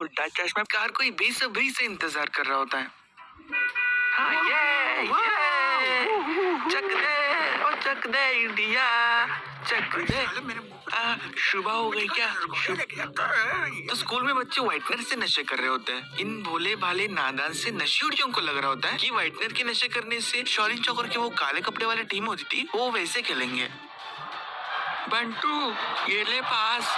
उल्टा चश्मा का हर कोई बेसब्री से इंतजार कर रहा होता है। हाँ, चक दे ओ चक दे इंडिया, चक दे। सुबह हो गई क्या? तो स्कूल में बच्चे व्हाइटनर से नशे कर रहे होते हैं। इन भोले भाले नादान से नशेड़ियों को लग रहा होता है कि व्हाइटनर के नशे करने से शौरीन चौकर की वो काले कपड़े वाली टीम होती थी, वो वैसे खेलेंगे। बंटू, ये ले पास।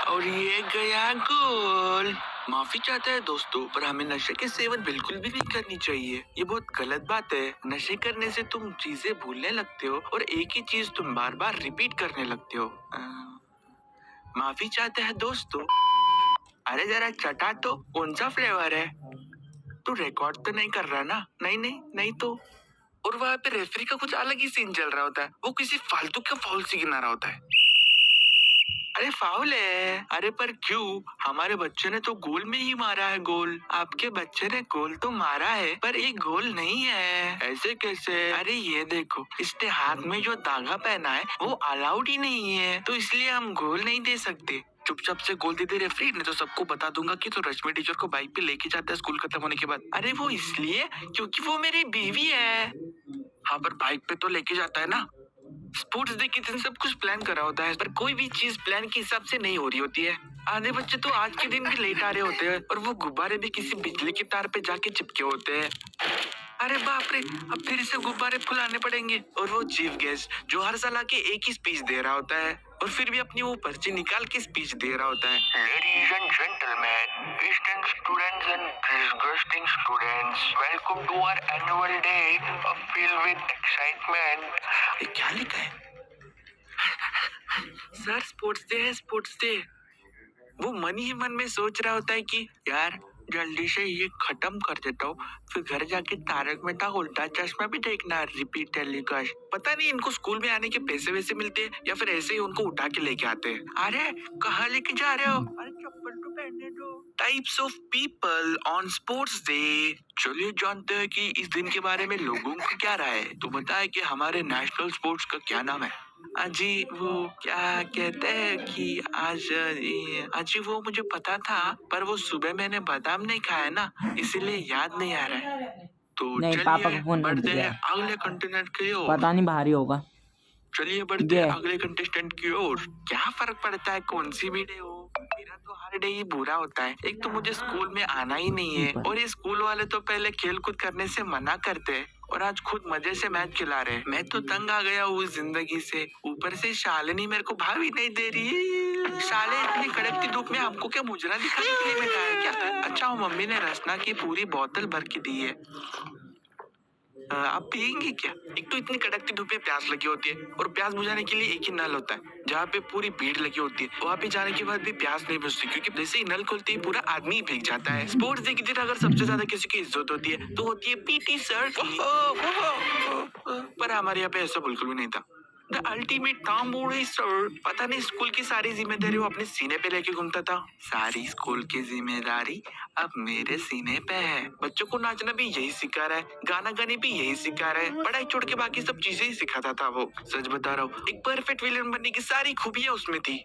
और ये गया गोल। माफी चाहता है दोस्तों, पर हमें नशे के सेवन बिल्कुल भी नहीं करनी चाहिए। ये बहुत गलत बात है। नशे करने से तुम चीजें भूलने लगते हो और एक ही चीज तुम बार बार रिपीट करने लगते हो। माफी चाहते हैं दोस्तों। अरे जरा चटा तो, कौन सा फ्लेवर है? तू रिकॉर्ड तो नहीं कर रहा ना? नहीं नहीं नहीं तो। और वहाँ पे रेफरी का कुछ अलग ही सीन चल रहा होता है। वो किसी फालतू का फाउल से गिना रहा होता है। अरे फाउल है। अरे पर क्यों? हमारे बच्चे ने तो गोल में ही मारा है गोल। आपके बच्चे ने गोल तो मारा है, पर ये गोल नहीं है। ऐसे कैसे? अरे ये देखो, इसने हाथ में जो धागा पहना है वो अलाउड ही नहीं है, तो इसलिए हम गोल नहीं दे सकते। चुपचाप से गोल दे दे रेफरी, नहीं तो सबको बता दूंगा कि तो रश्मि टीचर को बाइक पे लेके जाता है स्कूल खत्म होने के बाद। अरे वो इसलिए क्योंकि वो मेरी बीवी है। हाँ, पर बाइक पे तो लेके जाता है ना। स्पोर्ट्स डे के दिन सब कुछ प्लान करा होता है, पर कोई भी चीज प्लान के हिसाब से नहीं हो रही होती है। आधे बच्चे तो आज के दिन भी लेट आ रहे होते हैं और वो गुब्बारे भी किसी बिजली के तार पे जाके चिपके होते हैं। अरे बाप रे, अब फिर से गुब्बारे फुलाने पड़ेंगे। और वो चीफ गेस्ट जो हर साल आके एक ही स्पीच दे रहा होता है और फिर भी अपनी वो पर्ची निकाल के स्पीच दे रहा होता है। Ladies and gentleman, distant students and disgusting students, welcome to our annual day filled with excitement. क्या लिखा है? सर स्पोर्ट्स डे है, स्पोर्ट्स डे। वो मन ही मन में सोच रहा होता है कि यार जल्दी से ये खत्म कर देता हूँ, फिर घर जाके तारक मेहता का उल्टा चश्मा भी देखना, रिपीट टेलीकास्ट। पता नहीं इनको स्कूल में आने के पैसे वैसे मिलते हैं या फिर ऐसे ही उनको उठा के लेके आते हैं। अरे कहाँ लेके जा रहे हो? अरे चप्पल तो पहनने दो। Types of people on sports day. चलिए जानते हैं कि इस दिन के बारे में लोगों को क्या राय है। तो बताए कि हमारे नेशनल स्पोर्ट्स का क्या नाम है? अजी वो क्या कहते हैं कि अजी वो मुझे पता था, पर वो सुबह मैंने बादाम नहीं खाया ना, इसीलिए याद नहीं आ रहा है। तो नहीं, पापा चलिए का फोन बढ़ते नहीं हैं अगले कंटेस्टेंट की ओर। पता नहीं भारी होगा। चलिए बढ़ते हैं अगले कंटेस्टेंट की ओर। क्या फर्क पड़ता है कौन सी भी डे हो, मेरा तो हर डे ही बुरा होता है। एक तो मुझे स्कूल में आना ही नहीं है और ये स्कूल वाले तो पहले खेल कूद करने से मना करते हैं और आज खुद मजे से मैच खिला रहे हैं। मैं तो तंग आ गया हूँ जिंदगी से। ऊपर से शालिनी मेरे को भाभी नहीं दे रही है। शाले इतनी कड़कती धूप में हमको क्या मुजरा दिखाने के लिए बैठा है क्या? अच्छा वो मम्मी ने रसना की पूरी बोतल भर के दी है। आप पियेंगे क्या? एक तो इतनी कड़कती धूप में प्यास लगी होती है और प्यास बुझाने के लिए एक ही नल होता है जहाँ पे पूरी भीड़ लगी होती है। वहाँ पे जाने के बाद भी प्यास नहीं बुझती क्योंकि जैसे ही नल खोलते ही पूरा आदमी भीग जाता है। स्पोर्ट्स डे के दिन अगर सबसे ज्यादा किसी की इज्जत होती है तो होती है पीटी सर की। पर हमारे यहाँ पे ऐसा बिल्कुल भी नहीं था। द अल्टीमेट तांबूड़ी सर। पता नहीं स्कूल की सारी जिम्मेदारी वो अपने सीने पे लेके घूमता था। सारी स्कूल की जिम्मेदारी अब मेरे सीने पे है। बच्चों को नाचना भी यही सिखा रहा है, गाना गाने भी यही सिखा रहा है, पढ़ाई छोड़ के बाकी सब चीजें ही सिखाता था वो। सच बता रहा हूँ, एक परफेक्ट विलेन बनने की सारी खूबियां उसमें थी।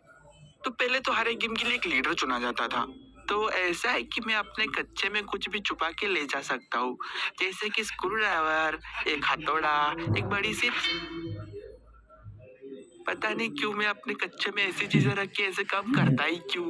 तो पहले तो हर एक गेम के लिए एक लीडर चुना जाता था। तो ऐसा है कि मैं अपने कच्चे में कुछ भी छुपा के ले जा सकता हूँ, जैसे कि स्क्रू ड्राइवर, एक हथौड़ा, एक बड़ी सी। पता नहीं क्यों मैं अपने कच्चे में ऐसी चीजें रख के ऐसे काम करता ही क्यों।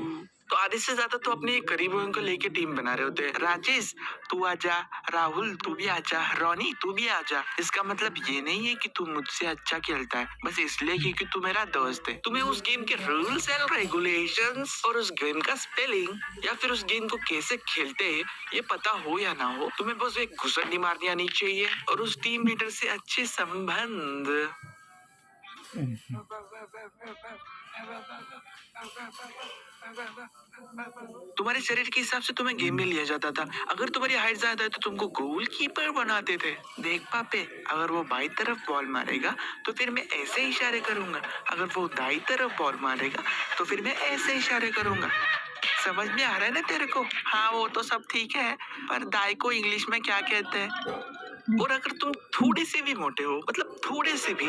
तो आधे से ज्यादा तो अपने करीबों को लेके टीम बना रहे होते हैं। राजेश तू आजा, राहुल तू भी आजा, रोनी तू भी आजा। इसका मतलब ये नहीं है कि तू मुझसे अच्छा खेलता है बस इसलिए क्योंकि तू मेरा दोस्त है। तुम्हें उस गेम के रूल्स एंड रेगुलेशंस और उस गेम का स्पेलिंग या फिर उस गेम को कैसे खेलते हैं ये पता हो या ना हो, तुम्हें बस एक घुसड़नी मारनी आनी चाहिए और उस टीम लीडर से अच्छे संबंध। तुम्हारे शरीर के हिसाब से तुम्हें गेम में लिया जाता था। अगर तुम्हारी हाइट ज्यादा है तो तुमको गोल कीपर बनाते थे। देख पापे, अगर वो बाई तरफ बॉल मारेगा तो फिर मैं ऐसे इशारे करूंगा, अगर वो दाई तरफ बॉल मारेगा तो फिर मैं ऐसे इशारे करूंगा। समझ में आ रहा है ना तेरे को? हाँ वो तो सब ठीक है, पर दाई को इंग्लिश में क्या कहते हैं? और अगर तुम थोड़े से भी मोटे हो, मतलब थोड़े से भी,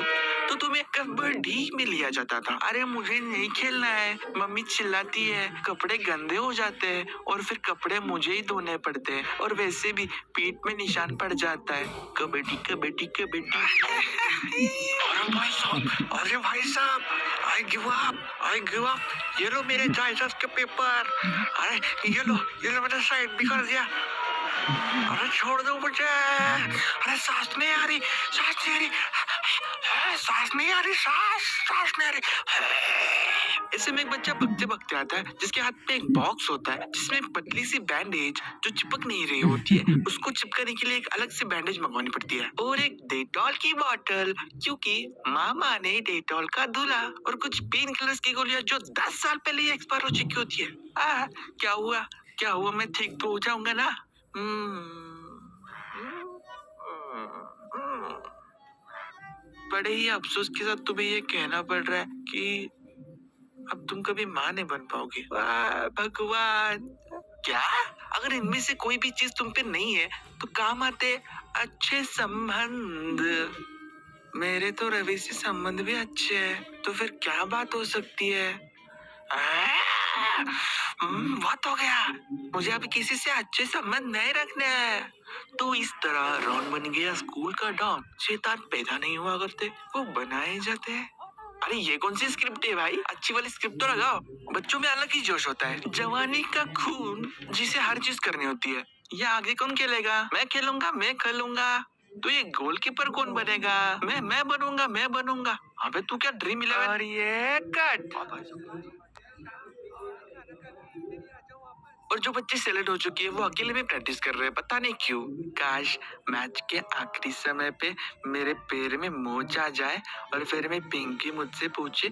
तो तुम्हें कबड्डी में लिया जाता था। अरे मुझे नहीं खेलना है, मम्मी चिल्लाती है, कपड़े गंदे हो जाते हैं और फिर कपड़े मुझे ही धोने पड़ते हैं और वैसे भी पीठ में निशान पड़ जाता है। कबड्डी कबड्डी कबड्डी। अरे भाई साहब, आई गिव अप। ये लो मेरे जायदाद के पेपर। अरे ये लो मैंने साइड भी कर दिया। अरे छोड़ दो मुझे। अरे सांस नहीं आ रही, सांस नहीं आ रही, सांस नहीं आ रही, सांस नहीं आ रही। ऐसे में एक बच्चा भगते भगते आता है जिसके हाथ में एक बॉक्स होता है जिसमें एक पतली सी बैंडेज जो चिपक नहीं रही होती है, उसको चिपकाने के लिए एक अलग से बैंडेज मंगवानी पड़ती है और एक डेटॉल की बॉटल, क्योंकि मामा ने डेटॉल का धुला, और कुछ पेन किलर्स की गोलियां जो 10 साल पहले ही एक्सपायर हो चुकी होती है। क्या हुआ, क्या हुआ, मैं ठीक तो हो जाऊंगा ना? बड़े ही अफसोस के साथ तुम्हें ये कहना पड़ रहा है कि अब तुम कभी माँ नहीं बन पाओगे। वाह भगवान! क्या? अगर इनमें से कोई भी चीज तुम पे नहीं है तो काम आते अच्छे संबंध। मेरे तो रवि से संबंध भी अच्छे हैं, तो फिर क्या बात हो सकती है? बात हो गया। मुझे अभी किसी से अच्छे संबंध नहीं रखने हैं। तो इस तरह रॉन बन गया स्कूल का डॉन। शैतान पैदा नहीं हुआ करते, वो बनाए जाते हैं। अरे ये कौन सी स्क्रिप्ट है भाई? अच्छी वाली स्क्रिप्ट तो लगाओ। बच्चों में अलग ही जोश होता है, जवानी का खून जिसे हर चीज करनी होती है। ये आगे कौन खेलेगा? मैं खेलूंगा, मैं खेलूंगा। तो ये गोलकीपर कौन बनेगा? मैं बनूंगा, मैं बनूंगा। अबे तू क्या ड्रीम 11? और ये कट। और जो बच्चे सेलेक्ट हो चुके हैं वो अकेले में प्रैक्टिस कर रहे हैं, पता नहीं क्यों। काश मैच के आखिरी समय पे मेरे पैर में मोच आ जाए और फिर मैं पिंकी मुझसे पूछे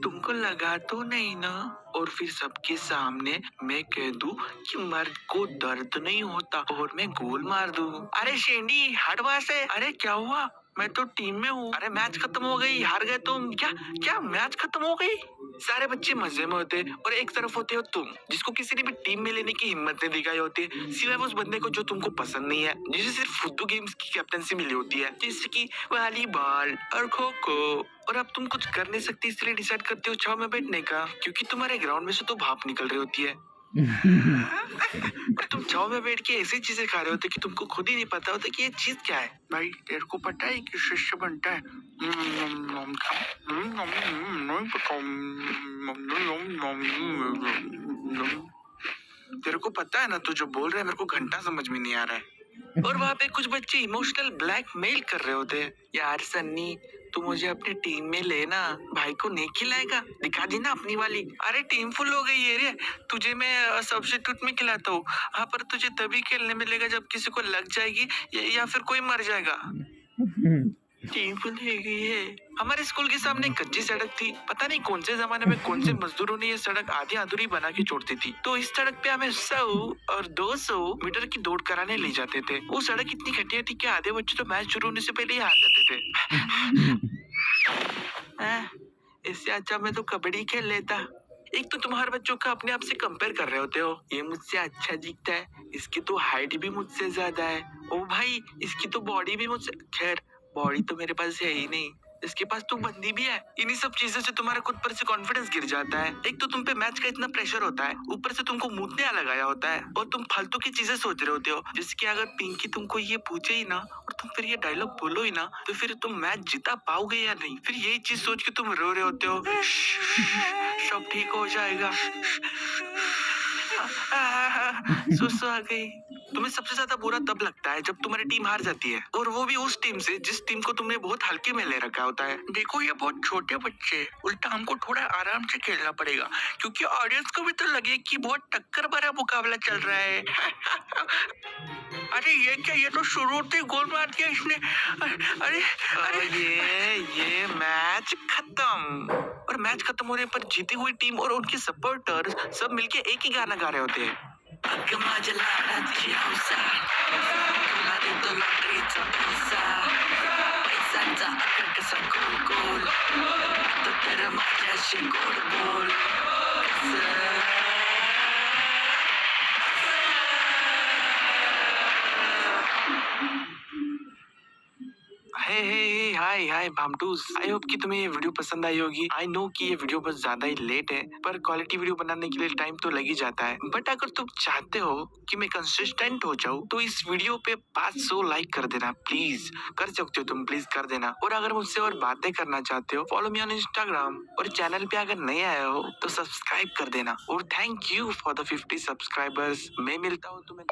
तुमको लगा तो नहीं ना, और फिर सबके सामने मैं कह दूं कि मर्द को दर्द नहीं होता और मैं गोल मार दूं। अरे शेंडी हट वहां से। अरे क्या हुआ? मैं तो टीम में हूँ। अरे मैच खत्म हो गई, हार गए तुम। क्या क्या मैच खत्म हो गई? सारे बच्चे मजे में होते और एक तरफ होते हो तुम, जिसको किसी ने भी टीम में लेने की हिम्मत नहीं दिखाई होती, सिवाय उस बंदे को जो तुमको पसंद नहीं है, जिसे सिर्फ फुद्दू गेम्स की कैप्टनसी मिली होती है, जैसे कि वॉलीबॉल और खो खो। और अब तुम कुछ कर नहीं सकती, इसलिए डिसाइड करते हो छाव में बैठने का, क्योंकि तुम्हारे ग्राउंड में से तो भाप निकल रही होती है। और तुम छाव में बैठ के ऐसी चीजें खा रहे होते कि तुमको खुद ही नहीं पता होता कि ये चीज क्या है। भाई तेरे को पता है कि शिष्य बनता है? नहीं पता। तेरे को पता है ना, तू जो बोल रहा है मेरे को घंटा समझ में नहीं आ रहा है। और वहाँ पे कुछ बच्चे इमोशनल ब्लैकमेल कर रहे होते हैं। यार सन्नी, तू मुझे अपनी टीम में लेना, भाई को नहीं खिलाएगा, दिखा दी ना अपनी वाली। अरे टीम फुल हो गई है रे, तुझे मैं सब्स्टिट्यूट में खिलाता हूँ। हाँ पर तुझे तभी खेलने मिलेगा जब किसी को लग जाएगी या फिर कोई मर जाएगा। टीम फुल हो गई है। हमारे स्कूल के सामने एक कच्ची सड़क थी, पता नहीं कौन से जमाने में कौन से मजदूरों ने ये सड़क आधी अधूरी बना के छोड़ती थी। तो इस सड़क पे हमें 100 और 200 मीटर की दौड़ कराने ले जाते थे। वो सड़क इतनी घटिया थी कि आधे बच्चे तो मैच शुरू होने से पहले ही हार जाते थे। इससे अच्छा मैं तो कबड्डी खेल लेता। एक तो तुम हर बच्चों का अपने आप से कंपेयर कर रहे होते हो। ये मुझसे अच्छा दिखता है, इसकी तो हाइट भी मुझसे ज्यादा है। ओ भाई, इसकी तो बॉडी भी मुझसे, खैर बॉडी तो मेरे पास है ही नहीं, इसके पास तो बंदी भी है। इन्हीं सब चीजों से तुम्हारा खुद पर से कॉन्फिडेंस गिर जाता है। एक तो तुम पे मैच का इतना प्रेशर होता है, ऊपर से तुमको मूतने लगाया होता है और तुम फालतू की चीजें सोच रहे होते हो, जिसकी अगर पिंकी तुमको ये पूछे ही ना और तुम फिर ये डायलॉग बोलो ही ना, तो फिर तुम मैच जीता पाओगे या नहीं। फिर यही चीज सोच के तुम रो रहे होते हो, सब ठीक हो जाएगा। सुसु आ गई। तुम्हें सबसे ज्यादा बुरा तब लगता है जब तुम्हारी टीम हार जाती है, और वो भी उस टीम से जिस टीम को तुमने बहुत हल्के में ले रखा होता है। देखो ये बहुत छोटे बच्चे, उल्टा हमको थोड़ा आराम से खेलना पड़ेगा, क्योंकि ऑडियंस को भी तो लगे कि बहुत टक्कर भरा मुकाबला चल रहा है। अरे ये क्या, ये तो शुरू होते ही गोल मार दिया इसने। अरे अरे ये मैच खत्म। और मैच खत्म होने पर जीती हुई टीम और उनके सपोर्टर्स सब मिलके एक ही गाना गा रहे होते हैं। हे हे हे हाय हाय हाय भामटूस, आई होप कि तुम्हें ये वीडियो पसंद आई होगी। आई नो कि ये वीडियो बहुत ज्यादा ही लेट है, पर क्वालिटी वीडियो बनाने के लिए टाइम तो लग ही जाता है। बट अगर तुम चाहते हो कि मैं कंसिस्टेंट हो जाऊँ तो इस वीडियो पे 500 लाइक कर देना प्लीज। कर सकते हो तुम, प्लीज कर देना। और अगर मुझसे और बातें करना चाहते हो, फॉलो मी ऑन इंस्टाग्राम। और चैनल पे अगर नए आए हो तो सब्सक्राइब कर देना। और thank you for the 50 subscribers. मैं मिलता हूँ तुम्हें